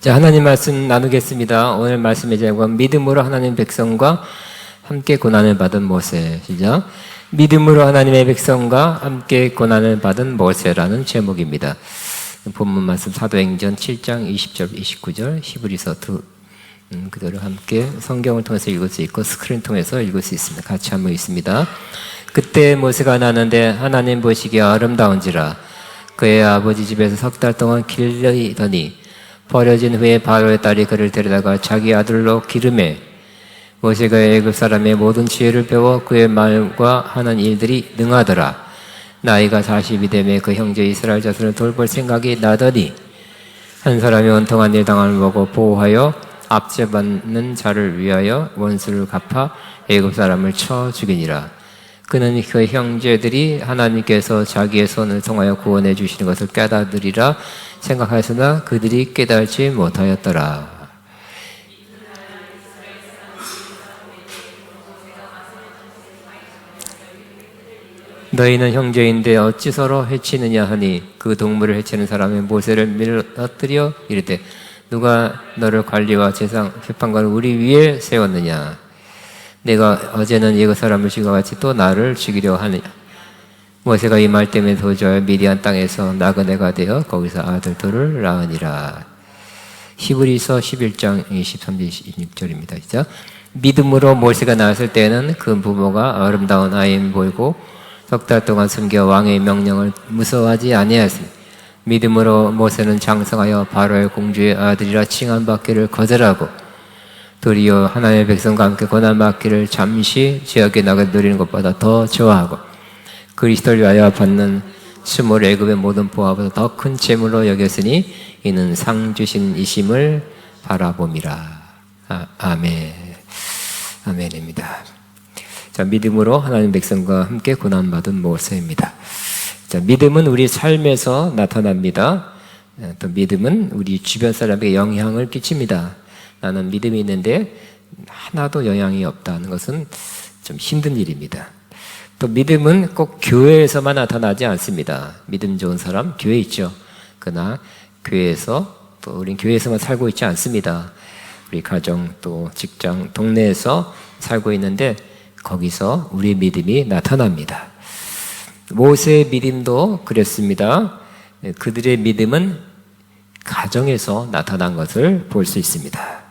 자, 하나님 말씀 나누겠습니다. 오늘 말씀의 제목은 믿음으로 하나님 백성과 함께 고난을 받은 모세. 시작. 믿음으로 하나님의 백성과 함께 고난을 받은 모세라는 제목입니다. 본문 말씀 사도행전 7장 20절, 29절, 히브리서 그대로 함께 성경을 통해서 읽을 수 있고 스크린 통해서 읽을 수 있습니다. 같이 한번 읽습니다. 그때 모세가 나는데 하나님 보시기에 아름다운지라 그의 아버지 집에서 석 달 동안 길르더니 버려진 후에 바로의 딸이 그를 데려다가 자기 아들로 기르매 모세가 애굽 사람의 모든 지혜를 배워 그의 말과 하는 일들이 능하더라. 나이가 40이 되매 그 형제 이스라엘 자손을 돌볼 생각이 나더니 한 사람이 원통한 일 당함을 보고 보호하여 압제받는 자를 위하여 원수를 갚아 애굽 사람을 쳐 죽이니라. 그는 그 형제들이 하나님께서 자기의 손을 통하여 구원해 주시는 것을 깨닫으리라 생각하였으나 그들이 깨달지 못하였더라. 너희는 형제인데 어찌 서로 해치느냐 하니 그 동물을 해치는 사람이 모세를 밀어뜨려 이르되 누가 너를 관리와 재상 재판관을 우리 위에 세웠느냐. 내가 어제는 이그 사람을 죽이고 같이 또 나를 죽이려 하느냐. 모세가 이 말 때문에 도저히 미디안 땅에서 나그네가 되어 거기서 아들 둘을 낳으니라. 히브리서 11장 23절 26절입니다. 진짜 믿음으로 모세가 나왔을 때는 그 부모가 아름다운 아이인 보이고 석 달 동안 숨겨 왕의 명령을 무서워하지 아니하였습니다. 믿음으로 모세는 장성하여 바로의 공주의 아들이라 칭함받기를 거절하고 도리어 하나님의 백성과 함께 고난받기를 잠시 지역에 나가 누리는 것보다 더 좋아하고 그리스도를 위하여 받는 수모를 애굽의 모든 보화보다 더 큰 재물로 여겼으니 이는 상 주신 이심을 바라봄이라. 아멘. 아멘입니다. 자, 믿음으로 하나님 백성과 함께 고난받은 모세입니다. 자, 믿음은 우리 삶에서 나타납니다. 또 믿음은 우리 주변 사람에게 영향을 끼칩니다. 나는 믿음이 있는데 하나도 영향이 없다는 것은 좀 힘든 일입니다. 또 믿음은 꼭 교회에서만 나타나지 않습니다. 믿음 좋은 사람 교회 있죠. 그러나 교회에서 또 우린 교회에서만 살고 있지 않습니다. 우리 가정 또 직장 동네에서 살고 있는데 거기서 우리의 믿음이 나타납니다. 모세의 믿음도 그랬습니다. 그들의 믿음은 가정에서 나타난 것을 볼 수 있습니다.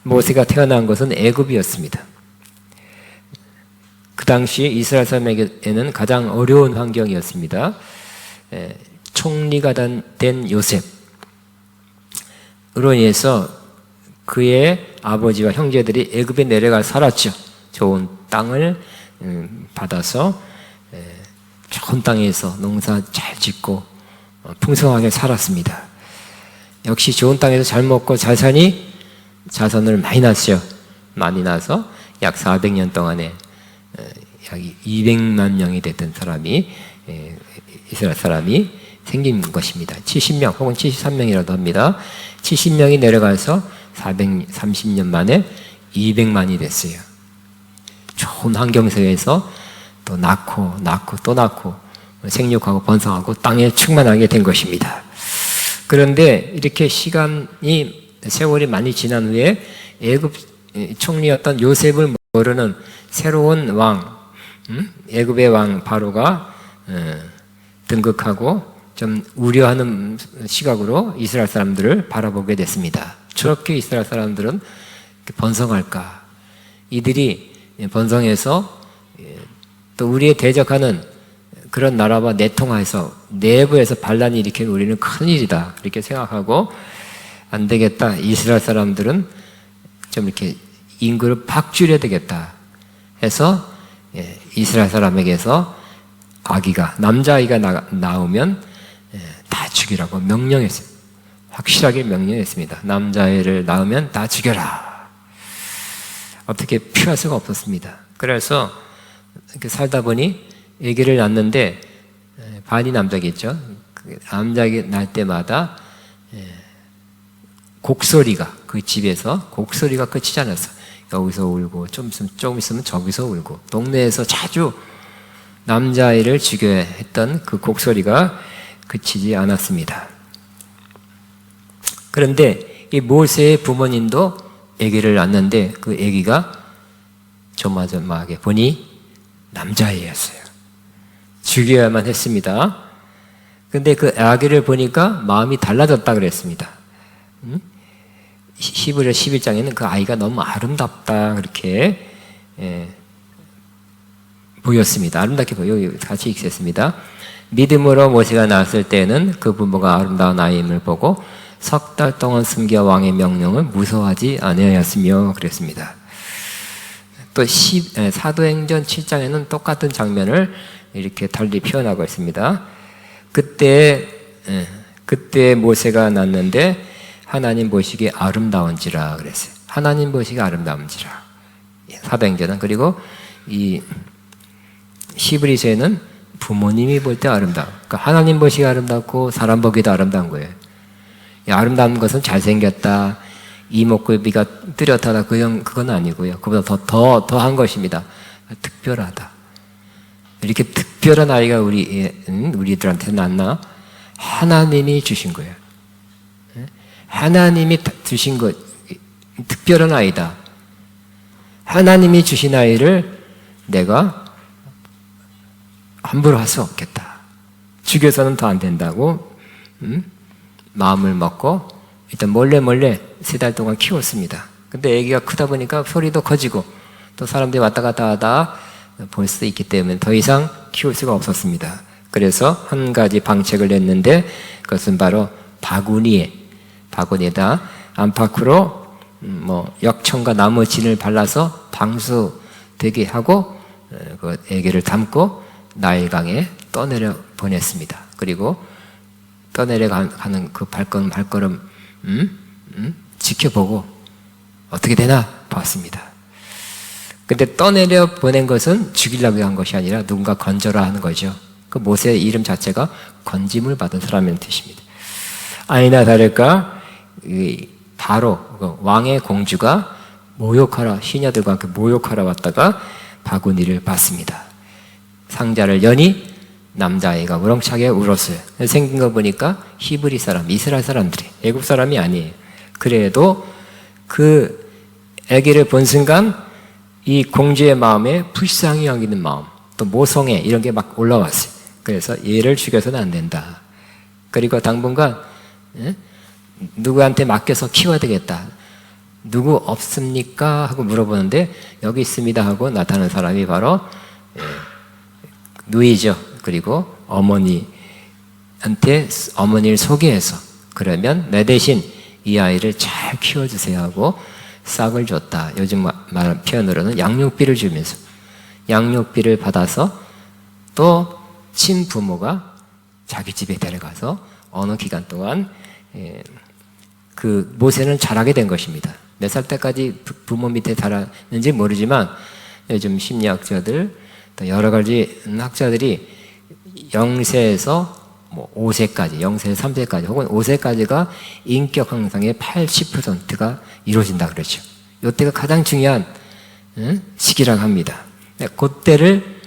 모세가 태어난 것은 애굽이었습니다. 그 당시 이스라엘 사람에게는 가장 어려운 환경이었습니다. 총리가 된 요셉으로 인해서 그의 아버지와 형제들이 애굽에 내려가 살았죠. 좋은 땅을 받아서 좋은 땅에서 농사 잘 짓고 풍성하게 살았습니다. 역시 좋은 땅에서 잘 먹고 잘 사니 자손을 많이 낳았죠. 많이 낳아서 약 400년 동안에 약 200만 명이 됐던 사람이 이스라엘 사람이 생긴 것입니다. 70명 혹은 73명이라도 합니다. 70명이 내려가서 430년 만에 200만이 됐어요. 좋은 환경 속에서 또 낳고 또 낳고 생육하고 번성하고 땅에 충만하게 된 것입니다. 그런데 이렇게 세월이 많이 지난 후에 애굽 총리였던 요셉을 모르는 새로운 왕, 애굽의 왕 바로가 등극하고 좀 우려하는 시각으로 이스라엘 사람들을 바라보게 됐습니다. 저렇게 이스라엘 사람들은 번성할까? 이들이 번성해서 또 우리에 대적하는 그런 나라와 내통해서 내부에서 반란이 일으키는 우리는 큰일이다. 이렇게 생각하고 안 되겠다. 이스라엘 사람들은 좀 이렇게 인구를 팍 줄여야 되겠다 해서 이스라엘 사람에게서 남자아이가 나오면 다 죽이라고 명령했어요. 확실하게 명령했습니다. 남자아이를 낳으면 다 죽여라. 어떻게 피할 수가 없었습니다. 그래서 이렇게 살다 보니 아기를 낳는데 반이 남자겠죠. 남자아이 낳을 때마다 곡소리가 그 집에서 곡소리가 끝이지 않았어. 여기서 울고 조금 있으면 저기서 울고 동네에서 자주 남자아이를 죽여야 했던 그 곡소리가 그치지 않았습니다. 그런데 이 모세의 부모님도 아기를 낳는데 그 아기가 조마조마하게 보니 남자아이였어요. 죽여야만 했습니다. 근데 그 아기를 보니까 마음이 달라졌다 그랬습니다. 히브리서 11장에는 그 아이가 너무 아름답다 그렇게 보였습니다. 아름답게 보여. 같이 읽겠습니다. 믿음으로 모세가 낳았을 때는 그 부모가 아름다운 아이임을 보고 석 달 동안 숨겨 왕의 명령을 무서워하지 아니하였으며 그랬습니다. 또 사도행전 7장에는 똑같은 장면을 이렇게 달리 표현하고 있습니다. 그때 모세가 낳는데 하나님 보시기에 아름다운지라 그랬어요. 하나님 보시기에 아름다운지라. 사도행전은. 그리고 이 히브리서에는 부모님이 볼 때 아름다워. 그러니까 하나님 보시기에 아름답고 사람 보기도 아름다운 거예요. 아름다운 것은 잘생겼다, 이목구비가 뚜렷하다, 그건 아니고요. 그보다 더한 것입니다. 특별하다. 이렇게 특별한 아이가 우리들한테 낳나? 하나님이 주신 거예요. 하나님이 주신 것, 특별한 아이다. 하나님이 주신 아이를 내가 함부로 할 수 없겠다. 죽여서는 더 안 된다고 마음을 먹고 일단 몰래 3달 동안 키웠습니다. 근데 아기가 크다 보니까 소리도 커지고 또 사람들이 왔다 갔다 하다 볼 수 있기 때문에 더 이상 키울 수가 없었습니다. 그래서 한 가지 방책을 냈는데 그것은 바로 바구니에다 안팎으로 역청과 나무 진을 발라서 방수되게 하고 그 아기를 담고 나일강에 떠내려 보냈습니다. 그리고 떠내려가는 그 발걸음 지켜보고 어떻게 되나 봤습니다. 근데 떠내려 보낸 것은 죽이려고 한 것이 아니라 누군가 건져라 하는 거죠. 그 모세의 이름 자체가 건짐을 받은 사람이라는 뜻입니다. 아니나 다를까 바로 왕의 공주가 모욕하러, 시녀들과 함께 모욕하러 왔다가 바구니를 받습니다. 상자를 여니 남자아이가 우렁차게 울었어요. 생긴 거 보니까 히브리 사람, 이스라엘 사람들이, 애국 사람이 아니에요. 그래도 그 아기를 본 순간 이 공주의 마음에 불쌍히 여기는 마음, 또 모성애 이런 게 막 올라왔어요. 그래서 얘를 죽여서는 안 된다. 그리고 당분간 누구한테 맡겨서 키워야 되겠다. 누구 없습니까? 하고 물어보는데 여기 있습니다 하고 나타나는 사람이 바로 누이죠. 그리고 어머니를 소개해서 그러면 내 대신 이 아이를 잘 키워주세요 하고 싹을 줬다. 요즘 말 표현으로는 양육비를 주면서 양육비를 받아서 또 친부모가 자기 집에 데려가서 어느 기간 동안 그 모세는 자라게 된 것입니다. 몇 살 때까지 부모 밑에 자랐는지 모르지만 요즘 심리학자들 또 여러 가지 학자들이 0세에서 5세까지, 0세에서 3세까지 혹은 5세까지가 인격 향상의 80%가 이루어진다 그러죠. 이때가 가장 중요한 시기라고 합니다. 그때를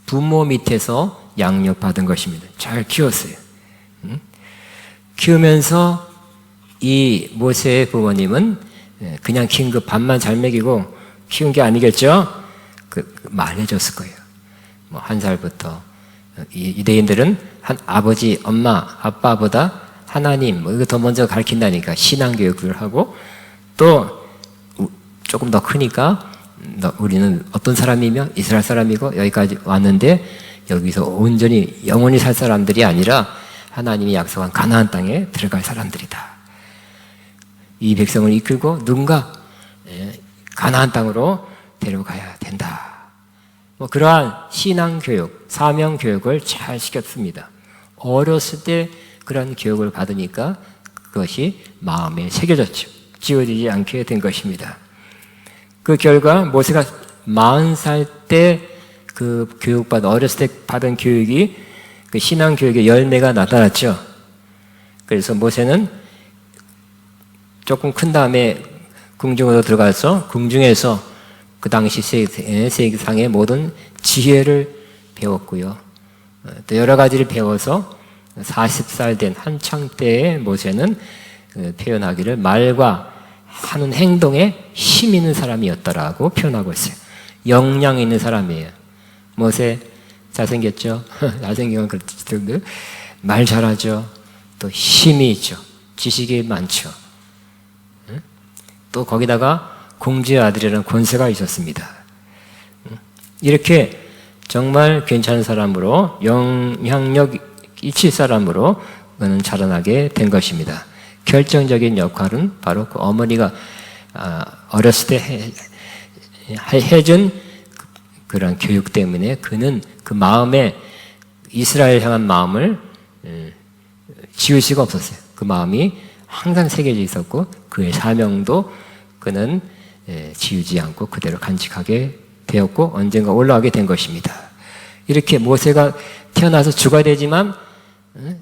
부모 밑에서 양육받은 것입니다. 잘 키웠어요. 키우면서 이 모세의 부모님은 그냥 키운 그 밥만 잘 먹이고 키운 게 아니겠죠? 말해줬을 거예요. 1살부터. 유대인들은 한 아버지, 엄마, 아빠보다 하나님, 이거 더 먼저 가르친다니까 신앙교육을 하고 또 조금 더 크니까 우리는 어떤 사람이며 이스라엘 사람이고 여기까지 왔는데 여기서 온전히 영원히 살 사람들이 아니라 하나님이 약속한 가나안 땅에 들어갈 사람들이다. 이 백성을 이끌고 누군가 가나안 땅으로 데려가야 된다. 그러한 신앙교육, 사명교육을 잘 시켰습니다. 어렸을 때 그런 교육을 받으니까 그것이 마음에 새겨졌죠. 지워지지 않게 된 것입니다. 그 결과 모세가 40살 때 그 어렸을 때 받은 교육이 그 신앙교육의 열매가 나타났죠. 그래서 모세는 조금 큰 다음에 궁중으로 들어가서 궁중에서 그 당시 세상의 모든 지혜를 배웠고요. 또 여러 가지를 배워서 40살 된 한창 때의 모세는 표현하기를 말과 하는 행동에 힘 있는 사람이었더라고 표현하고 있어요. 역량 있는 사람이에요. 모세 잘생겼죠? 잘생긴 건 그렇던데 말 잘하죠. 또 힘이 있죠. 지식이 많죠. 또 거기다가 공주의 아들이라는 권세가 있었습니다. 이렇게 정말 괜찮은 사람으로 영향력 있을 사람으로 그는 자라나게 된 것입니다. 결정적인 역할은 바로 그 어머니가 어렸을 때 해준 그런 교육 때문에 그는 그 마음에 이스라엘 향한 마음을 지울 수가 없었어요. 그 마음이 항상 새겨져 있었고 그의 사명도 그는 지우지 않고 그대로 간직하게 되었고 언젠가 올라가게 된 것입니다. 이렇게 모세가 태어나서 죽어야 되지만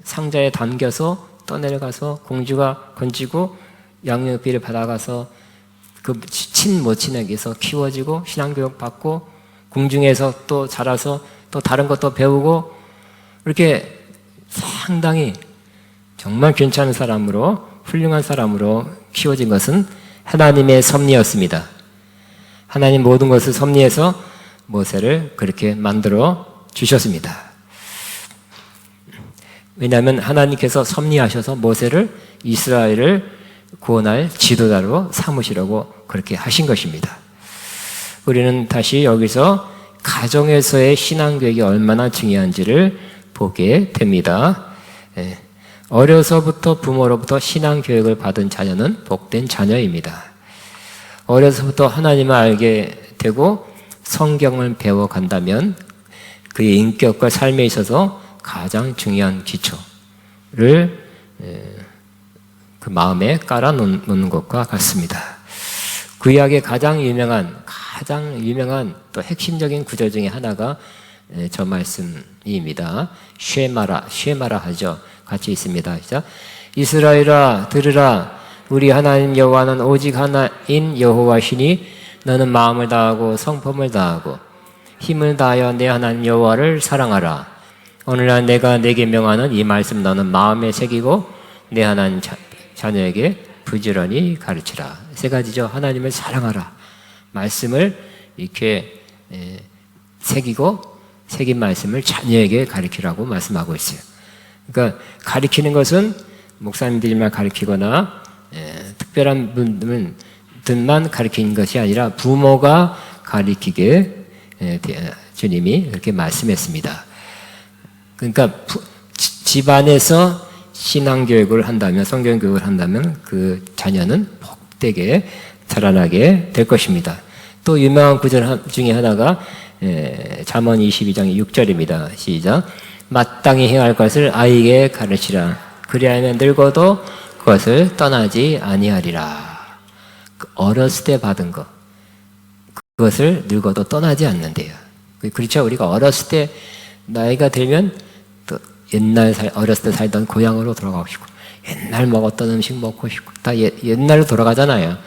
상자에 담겨서 떠내려가서 공주가 건지고 양육비를 받아가서 그 친모친에게서 키워지고 신앙교육 받고 궁중에서 또 자라서 또 다른 것도 배우고 이렇게 상당히 정말 괜찮은 사람으로 훌륭한 사람으로 키워진 것은 하나님의 섭리였습니다. 하나님 모든 것을 섭리해서 모세를 그렇게 만들어 주셨습니다. 왜냐하면 하나님께서 섭리하셔서 모세를 이스라엘을 구원할 지도자로 삼으시려고 그렇게 하신 것입니다. 우리는 다시 여기서 가정에서의 신앙교육이 얼마나 중요한지를 보게 됩니다. 어려서부터 부모로부터 신앙교육을 받은 자녀는 복된 자녀입니다. 어려서부터 하나님을 알게 되고 성경을 배워간다면 그의 인격과 삶에 있어서 가장 중요한 기초를 그 마음에 깔아놓는 것과 같습니다. 구약의 가장 유명한 또 핵심적인 구절 중에 하나가 저 말씀입니다. 쉐마라 하죠. 같이 있습니다. 시작. 이스라엘아 들으라 우리 하나님 여호와는 오직 하나인 여호와시니 너는 마음을 다하고 성품을 다하고 힘을 다하여 내 하나님 여호와를 사랑하라. 오늘날 내가 내게 명하는 이 말씀 너는 마음에 새기고 내 하나님 자녀에게 부지런히 가르치라. 세 가지죠. 하나님을 사랑하라. 말씀을 이렇게 새긴 말씀을 자녀에게 가르치라고 말씀하고 있어요. 그러니까 가르치는 것은 목사님들만 가르치거나 특별한 분들만 가르치는 것이 아니라 부모가 가르치게 주님이 그렇게 말씀했습니다. 그러니까 집안에서 신앙교육을 한다면 성경교육을 한다면 그 자녀는 복되게 자라나게 될 것입니다. 또 유명한 구절 중에 하나가 잠언 22장 6절입니다. 시작. 마땅히 행할 것을 아이에게 가르치라. 그리하면 늙어도 그것을 떠나지 아니하리라. 어렸을 때 받은 것 그것을 늙어도 떠나지 않는데요. 그렇죠. 우리가 어렸을 때 나이가 들면 또 어렸을 때 살던 고향으로 돌아가고 싶고 옛날 먹었던 음식 먹고 싶고 다 옛날로 돌아가잖아요.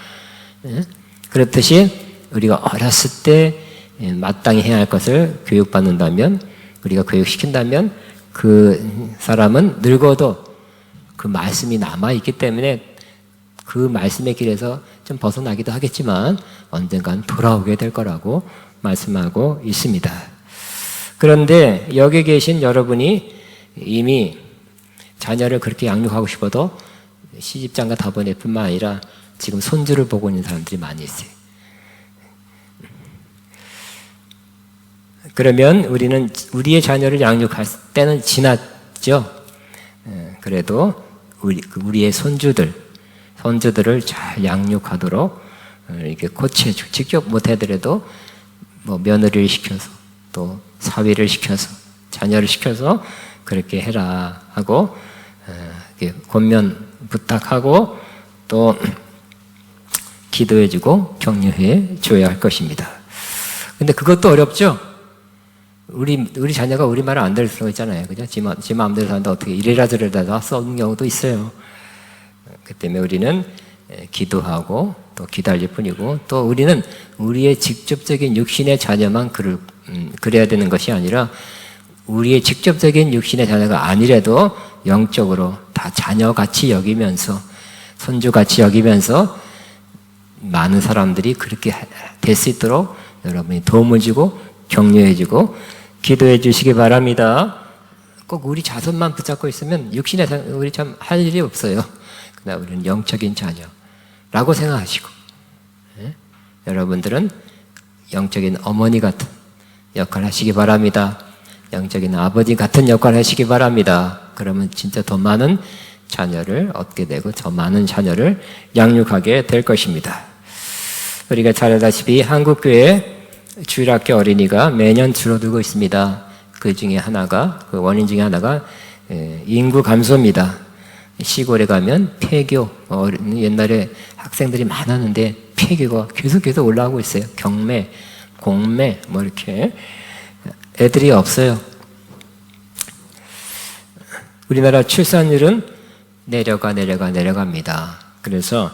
그렇듯이 우리가 어렸을 때 마땅히 해야 할 것을 교육받는다면 우리가 교육시킨다면 그 사람은 늙어도 그 말씀이 남아있기 때문에 그 말씀의 길에서 좀 벗어나기도 하겠지만 언젠간 돌아오게 될 거라고 말씀하고 있습니다. 그런데 여기 계신 여러분이 이미 자녀를 그렇게 양육하고 싶어도 시집장가 다 보낼 뿐만 아니라 지금 손주를 보고 있는 사람들이 많이 있어요. 그러면 우리는 우리의 자녀를 양육할 때는 지났죠. 그래도 우리의 손주들을 잘 양육하도록 이렇게 코치해주고 직접 못하더라도 뭐 며느리를 시켜서 또 사위를 시켜서 자녀를 시켜서 그렇게 해라 하고 권면 부탁하고 또 기도해주고 격려해 줘야 할 것입니다. 근데 그것도 어렵죠. 우리 자녀가 우리 말을 안 들을 수가 있잖아요. 그죠? 지 마음대로 사는데 어떻게 이래라 저래라 써는 경우도 있어요. 그 때문에 우리는 기도하고 또 기다릴 뿐이고 또 우리는 우리의 직접적인 육신의 자녀만 그래야 되는 것이 아니라 우리의 직접적인 육신의 자녀가 아니라도 영적으로 다 자녀같이 여기면서 손주같이 여기면서 많은 사람들이 그렇게 될 수 있도록 여러분이 도움을 주고 격려해 주고 기도해 주시기 바랍니다. 꼭 우리 자손만 붙잡고 있으면 육신의 우리 참 할 일이 없어요. 그러나 우리는 영적인 자녀라고 생각하시고, 여러분들은 영적인 어머니 같은 역할을 하시기 바랍니다. 영적인 아버지 같은 역할을 하시기 바랍니다. 그러면 진짜 더 많은 자녀를 얻게 되고 더 많은 자녀를 양육하게 될 것입니다. 우리가 잘 알다시피 한국교회 주일학교 어린이가 매년 줄어들고 있습니다. 그 중에 하나가, 그 원인 중에 하나가 인구 감소입니다. 시골에 가면 폐교, 옛날에 학생들이 많았는데 폐교가 계속 올라오고 있어요. 경매, 공매, 뭐 이렇게 애들이 없어요. 우리나라 출산율은 내려갑니다. 그래서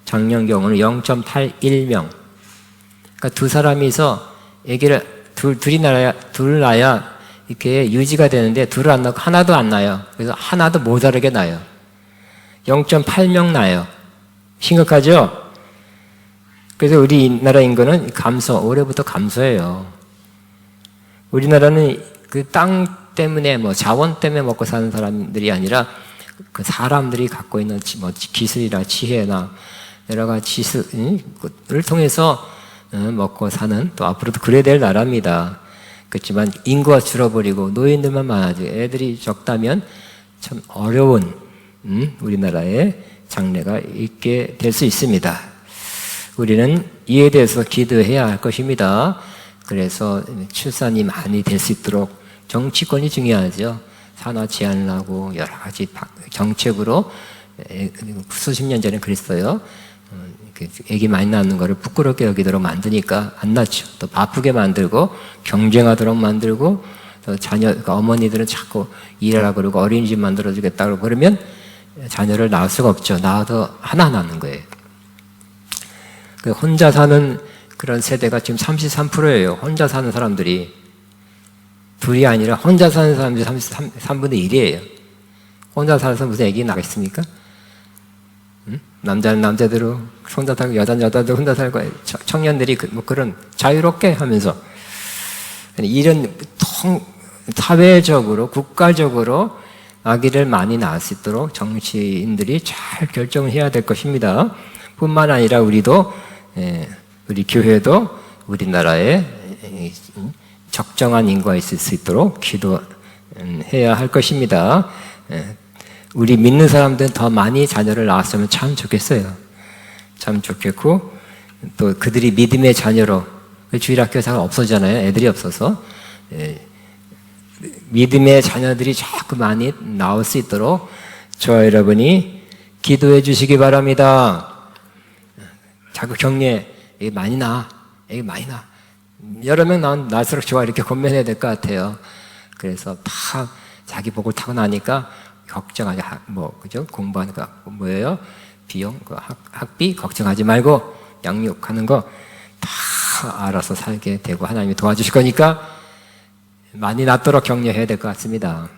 작년 경우는 0.81명. 그러니까 두 사람이서 아기를 둘 낳아야 이렇게 유지가 되는데 둘을 안 낳고 하나도 안 낳아요. 그래서 하나도 모자르게 낳아요. 0.8명 낳아요. 심각하죠? 그래서 우리나라 인구는 올해부터 감소해요. 우리나라는 그 땅 때문에 자원 때문에 먹고 사는 사람들이 아니라 그 사람들이 갖고 있는 기술이나 지혜나 여러 가지 지식을 통해서 먹고 사는, 또 앞으로도 그래야 될 나라입니다. 그렇지만 인구가 줄어버리고 노인들만 많아지고 애들이 적다면 참 어려운 우리나라의 장래가 있게 될 수 있습니다. 우리는 이에 대해서 기도해야 할 것입니다. 그래서 출산이 많이 될 수 있도록 정치권이 중요하죠. 산화 제한을 하고 여러 가지 정책으로, 수십 년 전에 그랬어요. 애기 많이 낳는 거를 부끄럽게 여기도록 만드니까 안 낳죠. 또 바쁘게 만들고 경쟁하도록 만들고, 또 어머니들은 자꾸 일하라 그러고 어린이집 만들어주겠다고 그러면 자녀를 낳을 수가 없죠. 낳아도 하나 낳는 거예요. 혼자 사는 그런 세대가 지금 33%예요. 혼자 사는 사람들이. 둘이 아니라 혼자 사는 사람들이 3분의 1이에요. 혼자 살아서 무슨 애기 나겠습니까? 남자는 남자대로 혼자 살고 여자는 여자대로 혼자 살고, 청년들이 그런 자유롭게 하면서 이런 사회적으로 국가적으로 아기를 많이 낳을 수 있도록 정치인들이 잘 결정을 해야 될 것입니다. 뿐만 아니라 우리도, 우리 교회도 우리나라에 적정한 인구가 있을 수 있도록 기도해야 할 것입니다. 우리 믿는 사람들은 더 많이 자녀를 낳았으면 참 좋겠어요. 참 좋겠고, 또 그들이 믿음의 자녀로, 주일학교가 없어지잖아요. 애들이 없어서. 믿음의 자녀들이 자꾸 많이 나올 수 있도록 저와 여러분이 기도해 주시기 바랍니다. 자꾸 격려해. 애기 많이 낳아. 애기 많이 낳아. 여러 명 낳을수록 좋아. 이렇게 권면해야 될 것 같아요. 그래서 다 자기 복을 타고 나니까 걱정하지, 그죠? 공부하니까 뭐예요? 비용, 학비 걱정하지 말고 양육하는 거 다 알아서 살게 되고 하나님이 도와주실 거니까 많이 낳도록 격려해야 될 것 같습니다.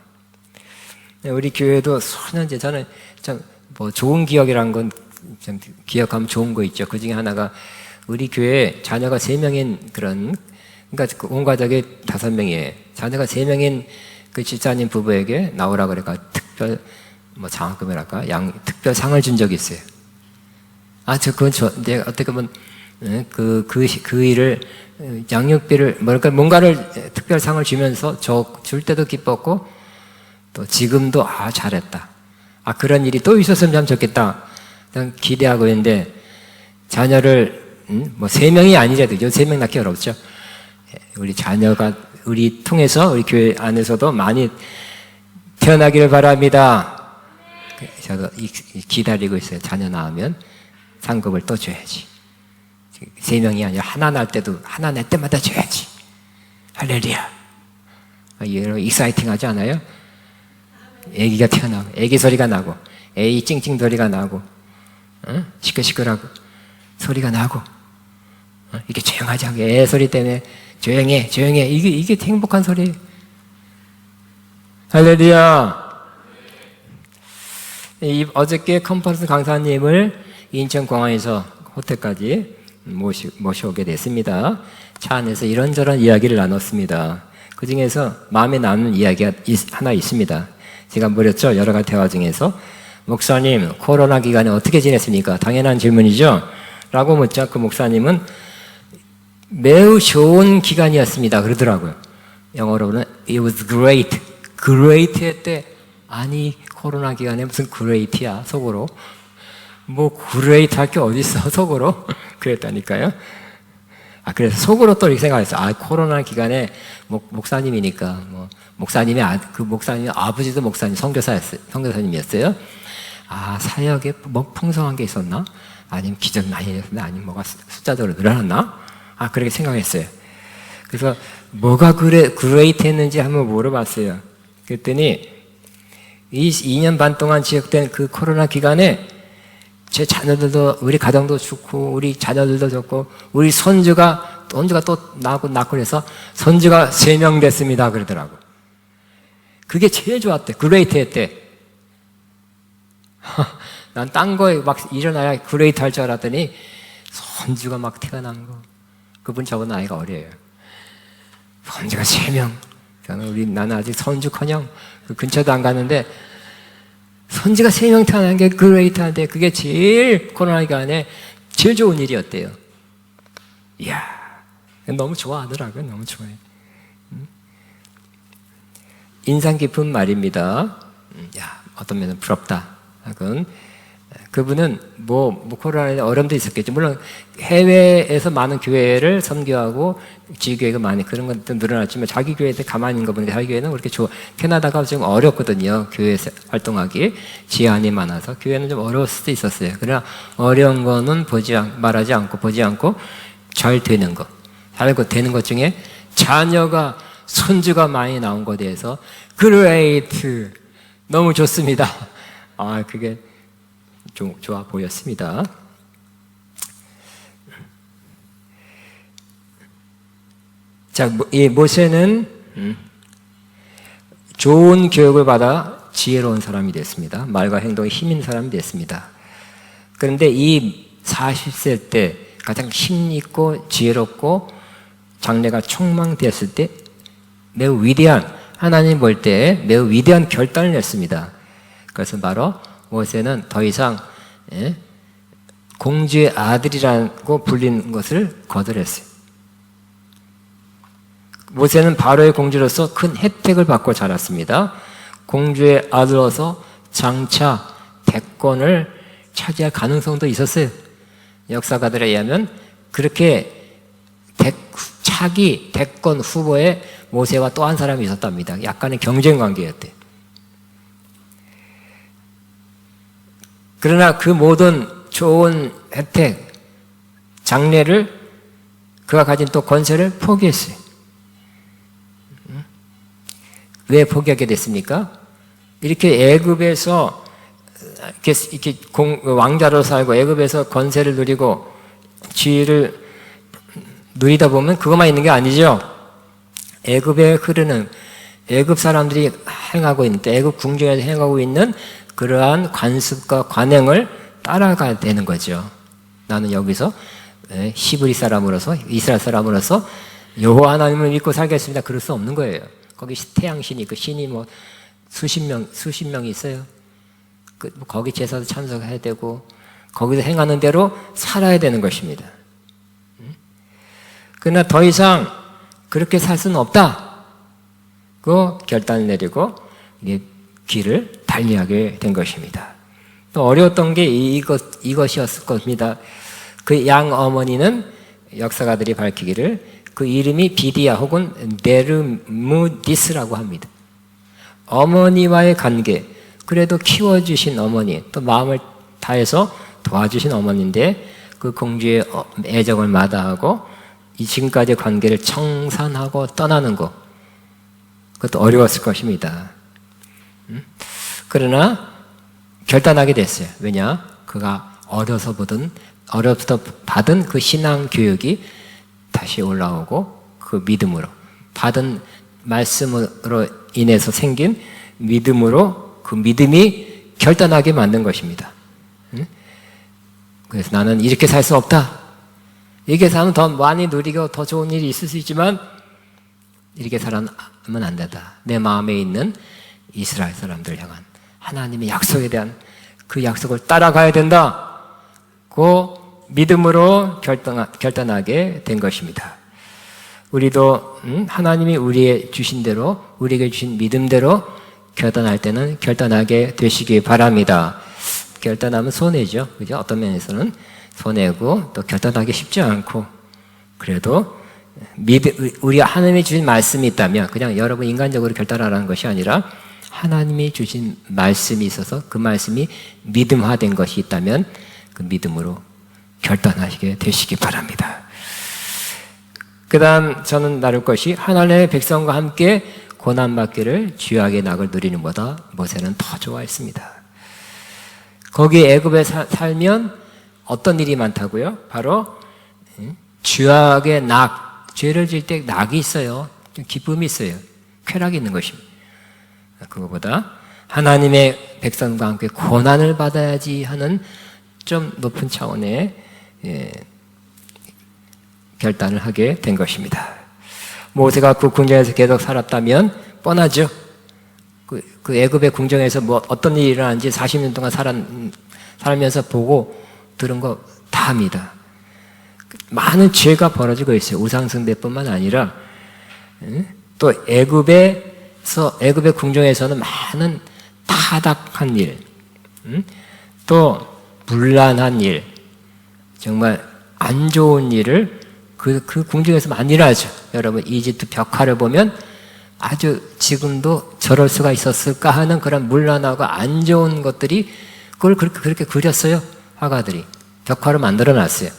우리 교회도 수년째 저는 참 좋은 기억이라는 건 참 기억하면 좋은 거 있죠. 그 중에 하나가 우리 교회 자녀가 3명인 그러니까 온 가족이 5명이에요. 자녀가 3명인 그 집사님 부부에게 나오라 그래가 특별 장학금이랄까 특별 상을 준 적이 있어요. 그건 내가 어떻게 보면 그 일을 양육비를 뭔가를 특별 상을 주면서 줄 때도 기뻤고, 또 지금도 잘했다. 그런 일이 또 있었으면 참 좋겠다. 기대하고 있는데, 자녀를 3명이 아니라도, 3명 낳기 어렵죠. 우리 자녀가 우리 통해서 우리 교회 안에서도 많이 태어나기를 바랍니다. 저도 기다리고 있어요. 자녀 낳으면 상급을 또 줘야지. 3명이 아니라 하나 날 때마다 줘야지. 할렐루야. 여러분 익사이팅 하지 않아요? 애기가 태어나고, 애기 소리가 나고, 애기 찡찡 소리가 나고, 시끌시끌하고 소리가 나고, 이렇게 조용하지 않게 애 소리 때문에 조용해. 이게 행복한 소리예요. 할렐루야. 어저께 컨퍼런스 강사님을 인천공항에서 호텔까지 모셔오게 됐습니다. 차 안에서 이런저런 이야기를 나눴습니다. 그 중에서 마음에 남는 이야기가 하나 있습니다. 제가 물었죠. 여러 가지 대화 중에서. 목사님, 코로나 기간에 어떻게 지냈습니까? 당연한 질문이죠. 라고 묻자 그 목사님은 매우 좋은 기간이었습니다. 그러더라고요. 영어로는 It was great. great 했대. 아니, 코로나 기간에 무슨 great야, 속으로. 뭐 great 할 게 어딨어, 속으로. 그랬다니까요. 그래서 속으로 또 이렇게 생각했어요. 코로나 기간에 목사님이니까, 목사님이 아버지도 목사님, 선교사님이었어요. 사역에 풍성한 게 있었나? 아니면 기적 많이 했나? 아니면 뭐가 숫자적으로 늘어났나? 그렇게 생각했어요. 그래서 뭐가 그레이트 했는지 한번 물어봤어요. 그랬더니 2년 반 동안 지속된 그 코로나 기간에 제 자녀들도, 우리 가정도 좋고, 우리 자녀들도 좋고, 우리 손주가 또 낳고 그래서 손주가 3명 됐습니다. 그러더라고. 그게 제일 좋았대. 그레이트 했대. 난 딴 거에 막 일어나야 그레이트 할 줄 알았더니 손주가 막 태어난 거. 그분 저보다 나이가 어려요. 손주가 3명. 나는 아직 손주커녕 그 근처도 안 갔는데 손주가 3명 태어난 게 그레이트한데 그게 제일 코로나 기간에 제일 좋은 일이었대요. 이야, 너무 좋아하더라고요. 너무 좋아해. 인상 깊은 말입니다. 어떤 면은 부럽다. 그분은 코로나에 어려움도 있었겠죠. 물론 해외에서 많은 교회를 선교하고 지교회가 많이 그런 것도 늘어났지만 자기 교회 때 가만히 있는 거 보니까 자기 교회는 그렇게 캐나다가 좀 어렵거든요. 교회 활동하기 제한이 많아서 교회는 좀 어려울 수도 있었어요. 그러나 어려운 거는 말하지 않고 보지 않고 잘 되는 거, 되는 것 중에 자녀가 손주가 많이 나온 것에 대해서 그레이트 너무 좋습니다. 그게 좀 좋아 보였습니다. 자, 이 모세는 좋은 교육을 받아 지혜로운 사람이 됐습니다. 말과 행동에 힘 있는 사람이 됐습니다. 그런데 이 40세 때 가장 힘있고 지혜롭고 장래가 촉망되었을 때 매우 위대한, 하나님 볼 때 매우 위대한 결단을 냈습니다. 그것은 바로 모세는 더 이상 공주의 아들이라고 불리는 것을 거절했어요. 모세는 바로의 공주로서 큰 혜택을 받고 자랐습니다. 공주의 아들로서 장차 대권을 차지할 가능성도 있었어요. 역사가들에 의하면 그렇게 차기 대권 후보에 모세와 또 한 사람이 있었답니다. 약간의 경쟁 관계였대요. 그러나 그 모든 좋은 혜택, 장래를 그가 가진 또 권세를 포기했어요. 왜 포기하게 됐습니까? 이렇게 애굽에서 이렇게 왕자로 살고 애굽에서 권세를 누리고 지위를 누리다 보면 그것만 있는 게 아니죠. 애굽에 흐르는 애굽 사람들이 행하고 있는 애굽 궁정에서 행하고 있는 그러한 관습과 관행을 따라가야 되는 거죠. 나는 여기서 히브리 사람으로서 이스라엘 사람으로서 여호와 하나님을 믿고 살겠습니다. 그럴 수 없는 거예요. 거기 태양신이 그 신이 수십 명이 있어요. 거기 제사도 참석해야 되고 거기서 행하는 대로 살아야 되는 것입니다. 그러나 더 이상 그렇게 살 수는 없다. 그 결단을 내리고 길을 달리하게 된 것입니다. 또 어려웠던 게 이것이었을 겁니다. 그 양 어머니는 역사가들이 밝히기를 그 이름이 비디아 혹은 네르무디스라고 합니다. 어머니와의 관계, 그래도 키워주신 어머니, 또 마음을 다해서 도와주신 어머니인데 그 공주의 애정을 마다하고 이 지금까지의 관계를 청산하고 떠나는 것, 그것도 어려웠을 것입니다. 그러나 결단하게 됐어요. 왜냐? 그가 어려서부터 받은 그 신앙 교육이 다시 올라오고 그 믿음으로 받은 말씀으로 인해서 생긴 믿음으로 그 믿음이 결단하게 만든 것입니다. 그래서 나는 이렇게 살 수 없다. 이렇게 살면 더 많이 누리고 더 좋은 일이 있을 수 있지만 이렇게 살아면 안 된다. 내 마음에 있는 이스라엘 사람들 향한 하나님의 약속에 대한 그 약속을 따라가야 된다. 그 믿음으로 결단하게 된 것입니다. 우리도 하나님이 우리에게 주신 대로, 우리에게 주신 믿음대로 결단할 때는 결단하게 되시기 바랍니다. 결단하면 손해죠. 그죠? 어떤 면에서는 손해고 또 결단하기 쉽지 않고, 그래도 우리 하나님이 주신 말씀이 있다면 그냥 여러분 인간적으로 결단하라는 것이 아니라 하나님이 주신 말씀이 있어서 그 말씀이 믿음화된 것이 있다면 그 믿음으로 결단하시게 되시기 바랍니다. 그 다음 저는 나눌 것이 하나님의 백성과 함께 고난받기를 주야의 낙을 누리는 보다 모세는 더 좋아했습니다. 거기 애굽에 살면 어떤 일이 많다고요? 바로 주야의 낙, 죄를 지을 때 낙이 있어요. 좀 기쁨이 있어요. 쾌락이 있는 것입니다. 그거보다 하나님의 백성과 함께 고난을 받아야지 하는 좀 높은 차원의 결단을 하게 된 것입니다. 모세가 그 궁정에서 계속 살았다면 뻔하죠. 그 애굽의 궁정에서 뭐 어떤 일이 일어나는지 40년 동안 살면서 보고 들은 거 다 합니다. 많은 죄가 벌어지고 있어요. 우상숭배뿐만 아니라 또 애굽의 궁정에서는 많은 타락한 일, 또 문란한 일, 정말 안 좋은 일을 그 궁정에서 많이 일어나죠. 여러분 이집트 벽화를 보면 아주 지금도 저럴 수가 있었을까 하는 그런 문란하고 안 좋은 것들이 그걸 그렇게 그렸어요. 화가들이 벽화를 만들어 놨어요.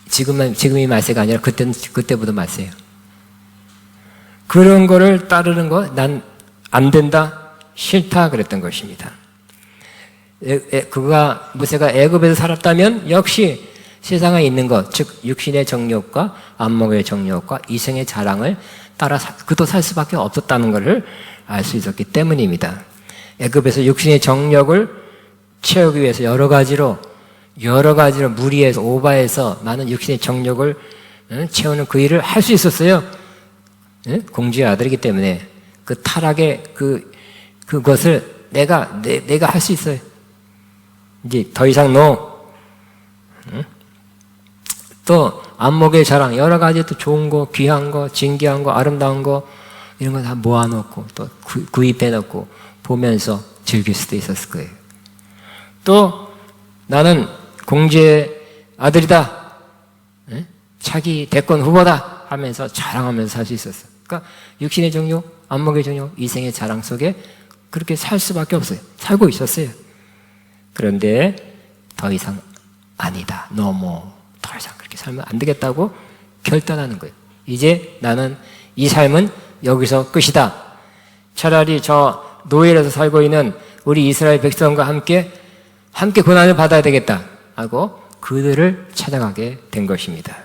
지금이 말세가 아니라 그때부터 말세예요. 그런 거를 따르는 거 난 안 된다, 싫다 그랬던 것입니다. 모세가 애굽에서 살았다면 역시 세상에 있는 것, 즉 육신의 정욕과 안목의 정욕과 이생의 자랑을 따라 그도 살 수밖에 없었다는 것을 알 수 있었기 때문입니다. 애굽에서 육신의 정욕을 채우기 위해서 여러 가지로 무리해서 오바해서 많은 육신의 정욕을 채우는 그 일을 할 수 있었어요. 공주의 아들이기 때문에 그 타락의 그것을 내가 할 수 있어요. 이제 더 이상 또 안목의 자랑, 여러 가지 또 좋은 거, 귀한 거, 진귀한 거, 아름다운 거 이런 거 다 모아놓고 또 구입해놓고 보면서 즐길 수도 있었을 거예요. 또 나는 공주의 아들이다, 차기 대권 후보다 하면서 자랑하면서 살 수 있었어요. 그러니까 육신의 정욕, 안목의 정욕, 이생의 자랑 속에 그렇게 살 수밖에 없어요. 살고 있었어요. 그런데 더 이상 아니다. 더 이상 그렇게 살면 안 되겠다고 결단하는 거예요. 이제 나는 이 삶은 여기서 끝이다. 차라리 저 노예로서 살고 있는 우리 이스라엘 백성과 함께 고난을 받아야 되겠다 하고 그들을 찾아가게 된 것입니다.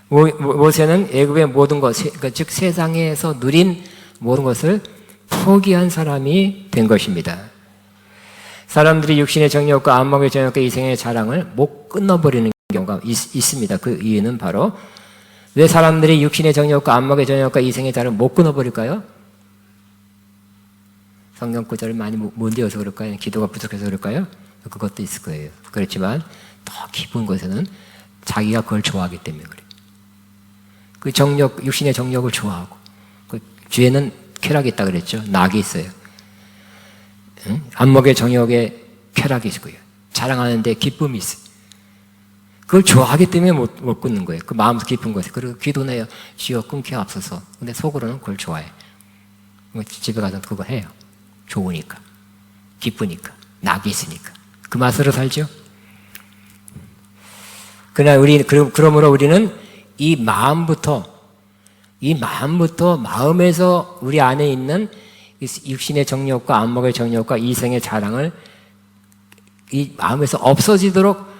모세는 애굽의 모든 것, 즉 세상에서 누린 모든 것을 포기한 사람이 된 것입니다. 사람들이 육신의 정욕과 안목의 정욕과 이생의 자랑을 못 끊어버리는 경우가 있습니다. 그 이유는 바로 왜 사람들이 육신의 정욕과 안목의 정욕과 이생의 자랑을 못 끊어버릴까요? 성경 구절을 많이 못 외워서 그럴까요? 기도가 부족해서 그럴까요? 그것도 있을 거예요. 그렇지만 더 깊은 곳에는 자기가 그걸 좋아하기 때문에 그래요. 그 육신의 정욕을 좋아하고 그 죄는 쾌락이 있다 그랬죠. 낙이 있어요. 안목의 정욕에 쾌락이 있고요. 자랑하는데 기쁨이 있어요. 그걸 좋아하기 때문에 못 끊는 거예요. 그 마음 깊은 곳에. 그리고 기도내요. 주여 끊겨 앞서서. 근데 속으로는 그걸 좋아해. 집에 가서 그거 해요. 좋으니까. 기쁘니까. 낙이 있으니까. 그 맛으로 살죠. 그러나 그러므로 우리는 이 마음부터 마음에서 우리 안에 있는 육신의 정욕과 안목의 정욕과 이생의 자랑을 이 마음에서 없어지도록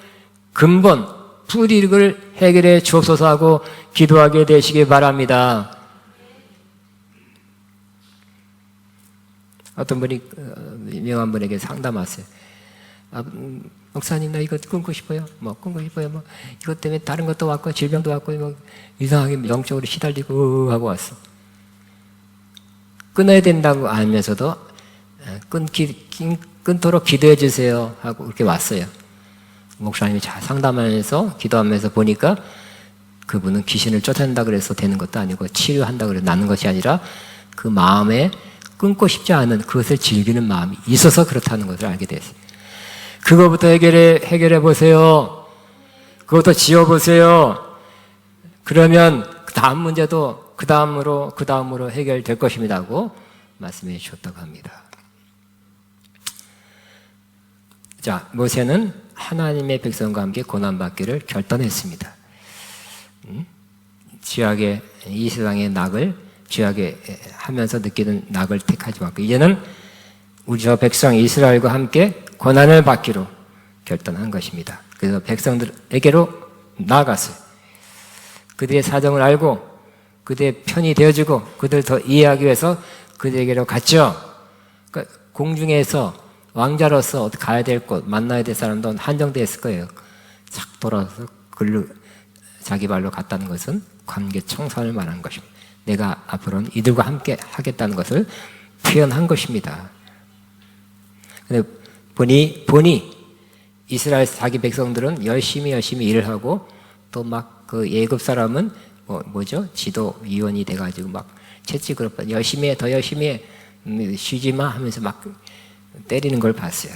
근본 뿌리를 해결해 주옵소서 하고 기도하게 되시기 바랍니다. 어떤 분이 유명한 분에게 상담 왔어요. 목사님, 나 이거 끊고 싶어요. 끊고 싶어요. 이것 때문에 다른 것도 왔고, 질병도 왔고, 이상하게 영적으로 시달리고 하고 끊어야 된다고 알면서도 끊도록 기도해 주세요 하고 그렇게 왔어요. 목사님이 잘 상담하면서 기도하면서 보니까 그분은 귀신을 쫓아낸다 그래서 되는 것도 아니고 치료한다 그래서 나는 것이 아니라 그 마음에 끊고 싶지 않은 그것을 즐기는 마음이 있어서 그렇다는 것을 알게 됐어요. 그거부터 해결해 보세요. 그것도 지워보세요. 그러면 그 다음 문제도 그 다음으로 해결될 것입니다고 말씀해 주셨다고 합니다. 자, 모세는 하나님의 백성과 함께 고난받기를 결단했습니다. 죄악의 이 세상의 낙을 죄악에 하면서 느끼는 낙을 택하지 말고 이제는 우리 저 백성 이스라엘과 함께 고난을 받기로 결단한 것입니다. 그래서 백성들에게로 나아갔어요. 그들의 사정을 알고 그들의 편이 되어주고 그들을 더 이해하기 위해서 그들에게로 갔죠. 그러니까 공중에서 왕자로서 어디 가야 될 곳, 만나야 될 사람도 한정되어 있을 거예요. 착 돌아서 자기 발로 갔다는 것은 관계 청산을 말하는 것입니다. 내가 앞으로는 이들과 함께 하겠다는 것을 표현한 것입니다. 근데 보니 이스라엘 자기 백성들은 열심히 일을 하고 또 막 그 예굽 사람은 지도위원이 돼가지고 막 채찍으로 열심히 해, 더 열심히 해, 쉬지 마 하면서 막 때리는 걸 봤어요.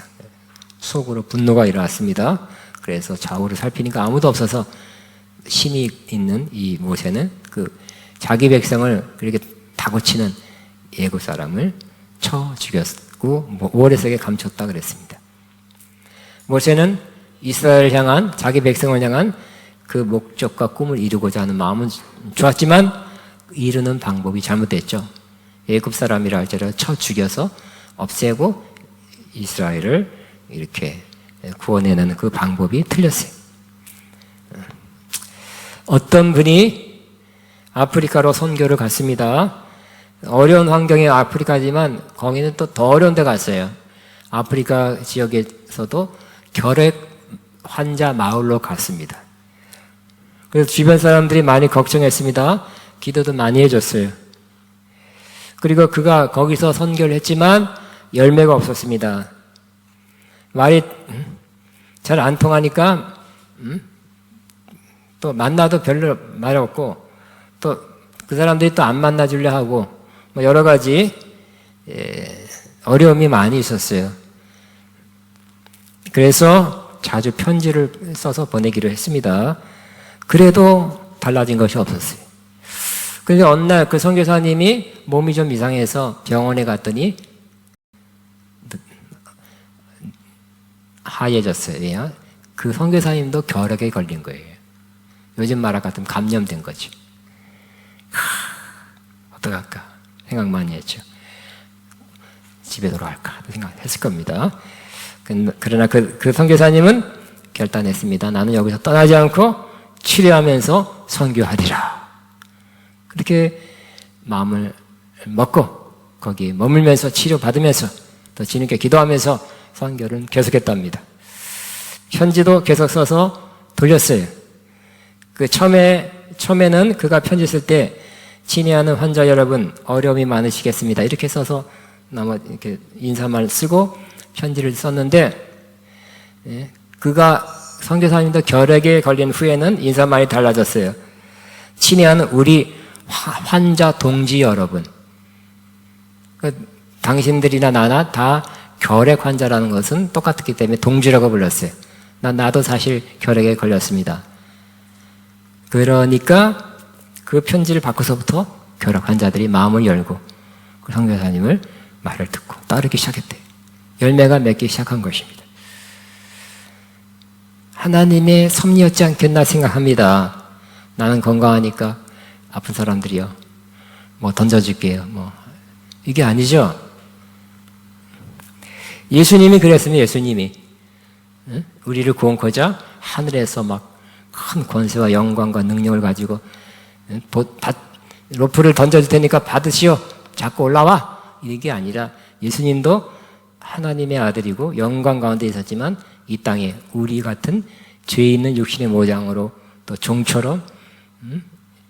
속으로 분노가 일어났습니다. 그래서 좌우를 살피니까 아무도 없어서 힘이 있는 이 모세는 그 자기 백성을 그렇게 다고치는 예굽 사람을 쳐 죽였고 오랫동안 감췄다 그랬습니다. 모세는 이스라엘을 향한 자기 백성을 향한 그 목적과 꿈을 이루고자 하는 마음은 좋았지만 이루는 방법이 잘못됐죠. 예굽 사람이라 할지라도 쳐 죽여서 없애고 이스라엘을 이렇게 구원해내는 그 방법이 틀렸어요. 어떤 분이 아프리카로 선교를 갔습니다. 어려운 환경의 아프리카지만 거기는 또 더 어려운 데 갔어요. 아프리카 지역에서도 결핵 환자 마을로 갔습니다. 그래서 주변 사람들이 많이 걱정했습니다. 기도도 많이 해줬어요. 그리고 그가 거기서 선교를 했지만 열매가 없었습니다. 말이 잘 안 통하니까 또 만나도 별로 말 없고 또 그 사람들이 또 안 만나주려 하고 여러 가지 어려움이 많이 있었어요. 그래서 자주 편지를 써서 보내기로 했습니다. 그래도 달라진 것이 없었어요. 그런데 어느 날 그 선교사님이 몸이 좀 이상해서 병원에 갔더니 하얘졌어요. 그 선교사님도 결핵에 걸린 거예요. 요즘 말할 같으면 감염된 거죠. 어떡할까 생각 많이 했죠. 집에 돌아갈까 생각했을 겁니다. 그러나 그 선교사님은 결단했습니다. 나는 여기서 떠나지 않고 치료하면서 선교하리라. 그렇게 마음을 먹고 거기 머물면서 치료받으면서 또 주님께 기도하면서 선교를 계속했답니다. 편지도 계속 써서 돌렸어요. 처음에는 그가 편지 쓸 때 친애하는 환자 여러분 어려움이 많으시겠습니다. 이렇게 써서 이렇게 인사말 쓰고 편지를 썼는데 그가 선교사님도 결핵에 걸린 후에는 인사말이 달라졌어요. 친애하는 우리 환자 동지 여러분, 당신들이나 나나 다 결핵 환자라는 것은 똑같기 때문에 동지라고 불렀어요. 나도 사실 결핵에 걸렸습니다. 그러니까 그 편지를 받고서부터 결핵 환자들이 마음을 열고 그 선교사님을 말을 듣고 따르기 시작했대요. 열매가 맺기 시작한 것입니다. 하나님의 섭리였지 않겠나 생각합니다. 나는 건강하니까 아픈 사람들이요 던져줄게요. 이게 아니죠. 예수님이 그랬습니다. 예수님이 우리를 구원코자 하늘에서 막 큰 권세와 영광과 능력을 가지고 로프를 던져줄 테니까 받으시오. 자꾸 올라와. 이게 아니라 예수님도 하나님의 아들이고 영광 가운데 있었지만 이 땅에 우리 같은 죄 있는 육신의 모양으로 또 종처럼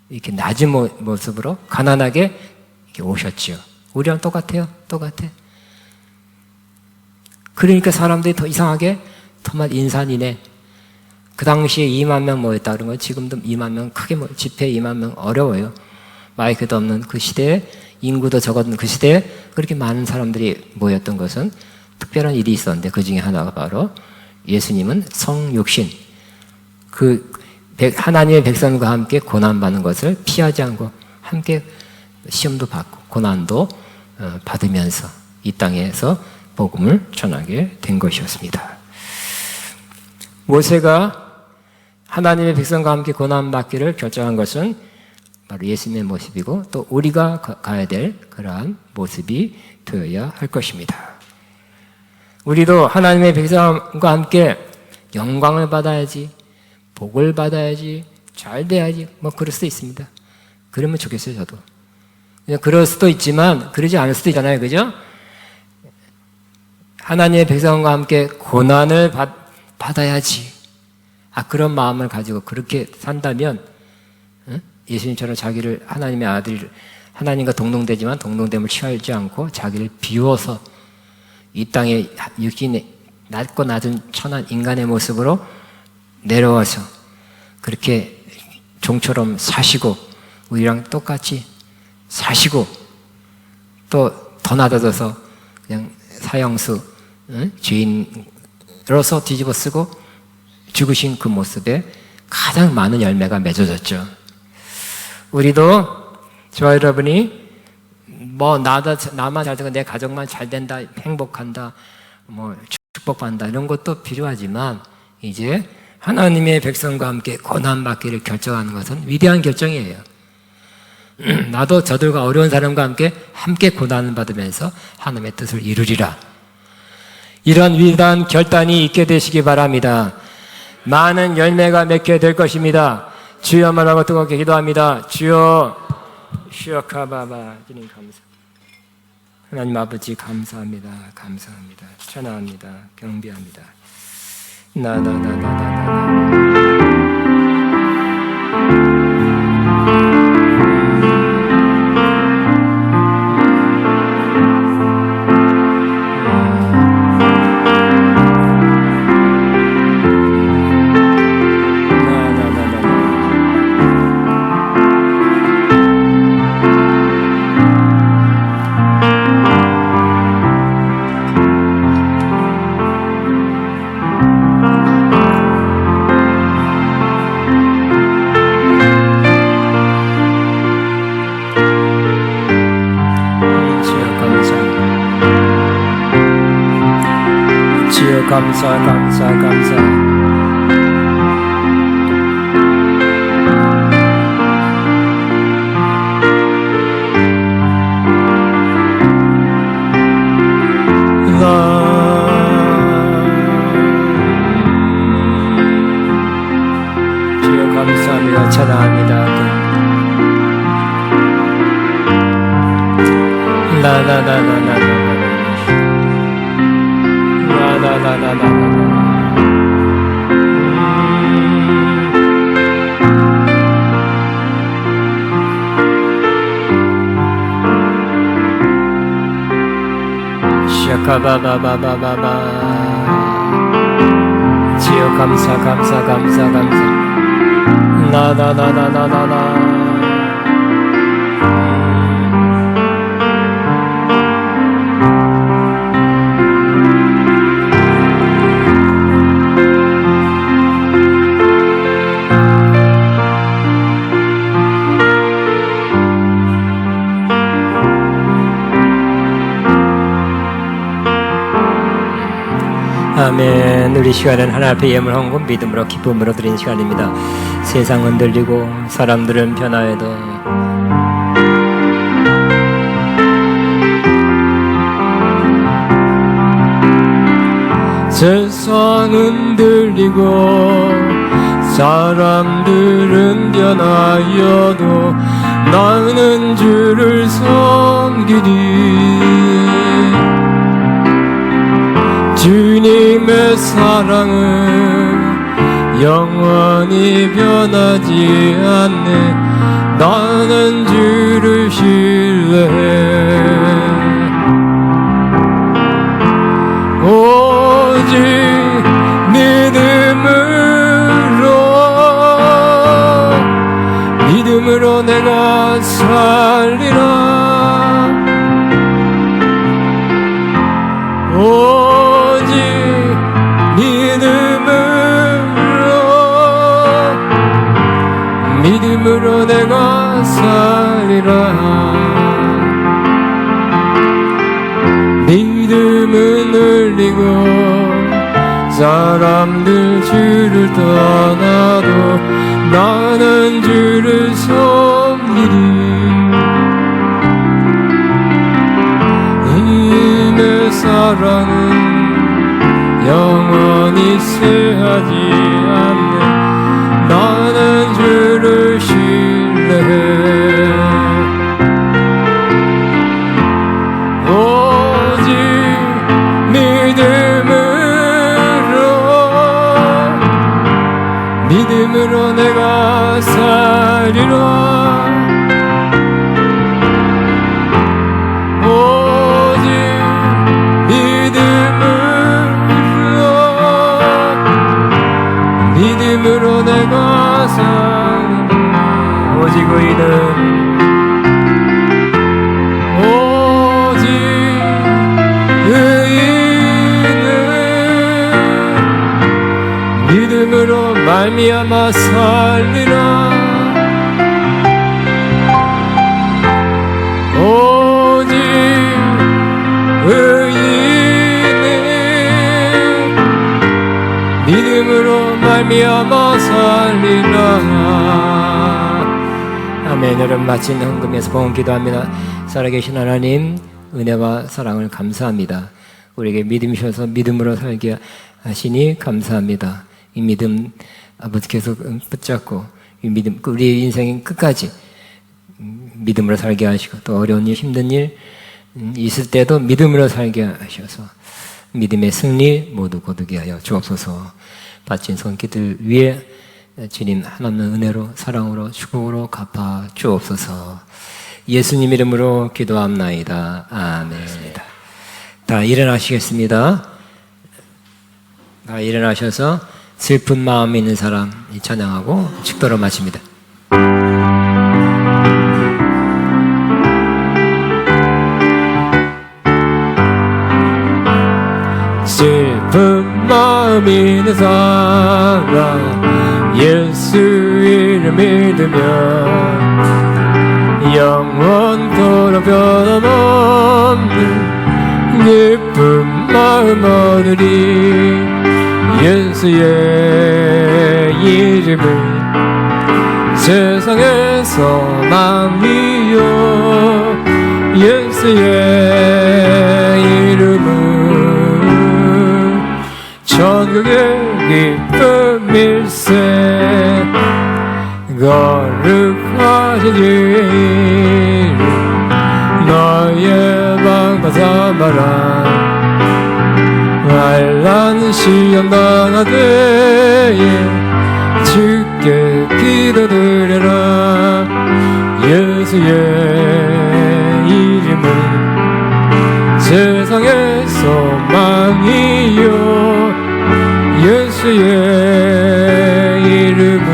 이렇게 낮은 모습으로 가난하게 이렇게 오셨지요. 우리랑 똑같아요. 똑같아. 그러니까 사람들이 더 이상하게 정말 인산이네. 그 당시에 2만 명 모였다 그런 거 지금도 2만 명 크게 집회 2만 명 어려워요. 마이크도 없는 그 시대에 인구도 적었던 그 시대에 그렇게 많은 사람들이 모였던 것은 특별한 일이 있었는데 그 중에 하나가 바로 예수님은 성육신 그 하나님의 백성과 함께 고난받는 것을 피하지 않고 함께 시험도 받고 고난도 받으면서 이 땅에서 복음을 전하게 된 것이었습니다. 모세가 하나님의 백성과 함께 고난받기를 결정한 것은 바로 예수님의 모습이고 또 우리가 가야 될 그러한 모습이 되어야 할 것입니다. 우리도 하나님의 백성과 함께 영광을 받아야지, 복을 받아야지, 잘 돼야지, 그럴 수도 있습니다. 그러면 좋겠어요, 저도. 그냥 그럴 수도 있지만, 그러지 않을 수도 있잖아요, 그죠? 하나님의 백성과 함께 고난을 받아야지. 그런 마음을 가지고 그렇게 산다면, 예수님처럼 자기를 하나님의 아들, 하나님과 동등되지만 동등됨을 취하지 않고 자기를 비워서 이 땅에 육신의 낮고 낮은 천한 인간의 모습으로 내려와서 그렇게 종처럼 사시고 우리랑 똑같이 사시고 또 더 낮아져서 그냥 사형수 죄인으로서 뒤집어 쓰고 죽으신 그 모습에 가장 많은 열매가 맺어졌죠. 우리도 저와 여러분이 나만 잘 되고 내 가정만 잘 된다, 행복한다, 축복받는다 이런 것도 필요하지만 이제 하나님의 백성과 함께 고난받기를 결정하는 것은 위대한 결정이에요. 나도 저들과 어려운 사람과 함께 고난을 받으면서 하나님의 뜻을 이루리라. 이런 위대한 결단이 있게 되시기 바랍니다. 많은 열매가 맺게 될 것입니다. 주여 말하고 뜨겁게 기도합니다. 주여 슈어카바바 주님 감사. 하나님 아버지 감사합니다. 감사합니다. 찬양합니다. 경배합니다. 감사. 주여 감사합니다. 찬양합니다. 주여 감사. 아멘. 우리 시간은 하나님 앞에 예물 헌금 믿음으로 기쁨으로 드리는 시간입니다. 세상 흔들리고 사람들은 변화해도 세상 흔들리고 사람들은 변하여도 나는 주를 섬기리. 사랑은 영원히 변하지 않네. 나는 주를 신뢰해. 오직 믿음으로 내가 살리라. 오직 믿음으로 내가 살리라. 믿음은 흘리고 사람들 주를 떠나도 나는 주를 섬기리. 주님의 사랑은 영원히 쇠하지 않네. 나는 주를 신뢰해. 오직 믿음으로 내가 살리라. 오직 믿음으로 내가 살리라. 오직 의인은 믿음으로 말미암아 살리라. 오직 의인은 믿음으로 말미암아 살리라. 아멘. 여러분 마친 헌금에서 봉헌 기도합니다. 살아계신 하나님, 은혜와 사랑을 감사합니다. 우리에게 믿음이 주셔서 믿음으로 살게 하시니 감사합니다. 이 믿음 아버지 계속 붙잡고 이 믿음, 우리의 인생의 끝까지 믿음으로 살게 하시고, 또 어려운 일, 힘든 일 있을 때도 믿음으로 살게 하셔서 믿음의 승리 모두 거두게 하여 주옵소서. 바친 손길들 위에 주님 하나님의 은혜로 사랑으로 축복으로 갚아 주옵소서. 예수님 이름으로 기도합나이다. 아멘. 다 일어나시겠습니다. 다 일어나셔서 슬픈 마음이 있는 사람 찬양하고 축도로 마칩니다. 슬픈 마음이 있는 사람 예수 이름 믿으면 영원토록 변함없는 기쁜 마음 얻으리. 예수의 이름은 세상의 소망이요. 예수의 이름은 천국의 기쁨일세. 거룩하신 주의 이름 너의 방파 삼아라. 환난 시험 당하되 주께 기도드려라. 예수의 이름은 세상의 소망이요. 예수의 이름은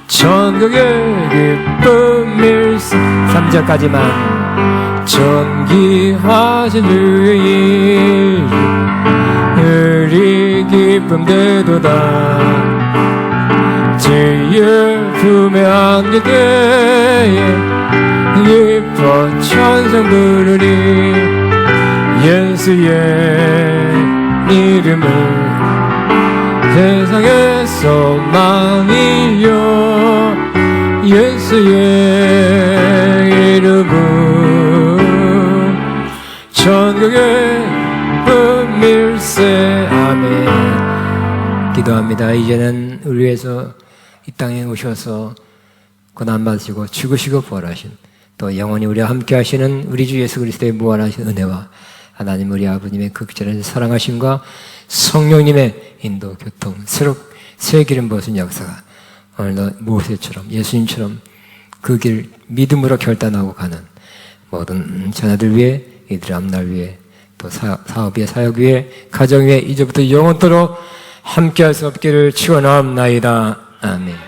천국의 기쁨일세. 3절까지만. 존귀하신 주의 이름 우리 기쁨 되도다. 주의 품에 안길 때에 기뻐 찬송 부르리. 예수의 이름은 세상의 소망이요. 예수의 이름은 천국의 기쁨일세. 아멘. 기도합니다. 이제는 우리 위해서 이 땅에 오셔서 고난 받으시고 죽으시고 부활하신, 또 영원히 우리와 함께 하시는 우리 주 예수 그리스도의 무한하신 은혜와 하나님 우리 아버님의 극진한 사랑하심과 성령님의 인도, 교통, 새 기름 부으신 역사가 오늘도 모세처럼 예수님처럼 그 길 믿음으로 결단하고 가는 모든 자녀들 위해, 이들의 앞날 위해, 또 사업 위에, 사역 위에, 가정 위에 이제부터 영원토록 함께할 수 없기를 축원하옵나이다. 아멘.